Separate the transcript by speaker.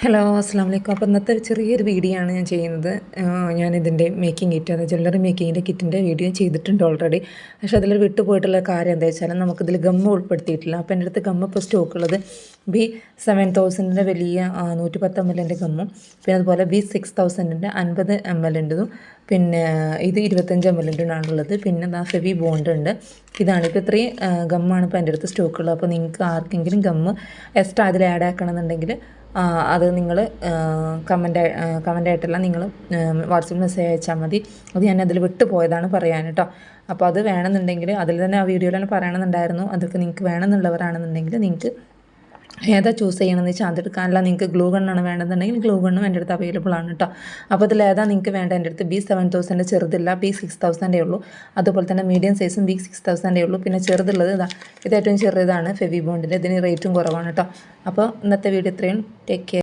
Speaker 1: Hello അസ്സാം വലൈക്കും. അപ്പോൾ ഇന്നത്തെ ചെറിയൊരു വീഡിയോ ആണ് ഞാൻ ചെയ്യുന്നത്. ഞാനിതിൻ്റെ മേക്കിംഗ് കിറ്റ്, അതായത് ജ്വല്ലറി മേക്കിങ്ങിൻ്റെ കിറ്റിൻ്റെ വീഡിയോ ചെയ്തിട്ടുണ്ട് ഓൾറെഡി. പക്ഷേ അതിൽ വിട്ടുപോയിട്ടുള്ള കാര്യം എന്താ വെച്ചാൽ നമുക്കിതിൽ ഗമ്മ് ഉൾപ്പെടുത്തിയിട്ടില്ല. അപ്പോൾ എൻ്റെ അടുത്ത് ഗമ്മ് ഇപ്പോൾ സ്റ്റോക്കുള്ളത് B7000 വലിയ 110 ml ഗമ്മും, പിന്നെ അതുപോലെ B6000 50 ml ഉണ്ടതും, പിന്നെ ഇത് 25 ml ആണുള്ളത്. പിന്നെ എന്താ ഫെവി ബോണ്ട് ഉണ്ട്. ഇതാണ് ഇപ്പോൾ ഇത്രയും ഗമ്മാണ് ഇപ്പോൾ എൻ്റെ അടുത്ത് സ്റ്റോക്കുള്ളത്. അപ്പോൾ നിങ്ങൾക്ക് ആർക്കെങ്കിലും ഗമ്മ് എക്സ്ട്രാ അതിൽ ആഡ് ആക്കണമെന്നുണ്ടെങ്കിൽ അത് നിങ്ങൾ കമൻ്റായിട്ടല്ല, നിങ്ങൾ വാട്സപ്പ് മെസ്സേജ് അയച്ചാൽ മതി. അത് ഞാൻ അതിൽ വിട്ടു പോയതാണ് പറയാൻ കേട്ടോ. അപ്പോൾ അത് വേണമെന്നുണ്ടെങ്കിൽ അതിൽ തന്നെ ആ വീഡിയോയിൽ തന്നെ പറയണമെന്നുണ്ടായിരുന്നു. അതൊക്കെ നിങ്ങൾക്ക് വേണമെന്നുള്ളവരാണെന്നുണ്ടെങ്കിൽ നിങ്ങൾക്ക് ഏതാ ചൂസ് ചെയ്യണമെന്ന് വെച്ചാൽ അതെടുക്കാനല്ല. നിങ്ങൾക്ക് ഗ്ലൂ ഗണ്ണാണ് വേണമെന്നുണ്ടെങ്കിൽ ഗ്ലൂ ഗണ്ണും എൻ്റെ അടുത്ത് അവൈലബിൾ ആണ് കേട്ടോ. അപ്പോൾ അതിൽ ഏതാ നിങ്ങൾക്ക് വേണ്ട? എൻ്റെ അടുത്ത് B7000 ചെറുതില്ല, B6000 ഉള്ളൂ. അതുപോലെ തന്നെ മീഡിയം സൈസും B6000 ഉള്ളൂ. പിന്നെ ചെറുതുള്ളത് ഇത് ഏറ്റവും ചെറുതാണ് ഫെവി ബോണ്ടിൻ്റെ. ഇതിന് റേറ്റും കുറവാണ് കേട്ടോ. അപ്പോൾ ഇന്നത്തെ വീഡിയോ ഇത്രയും. Take care.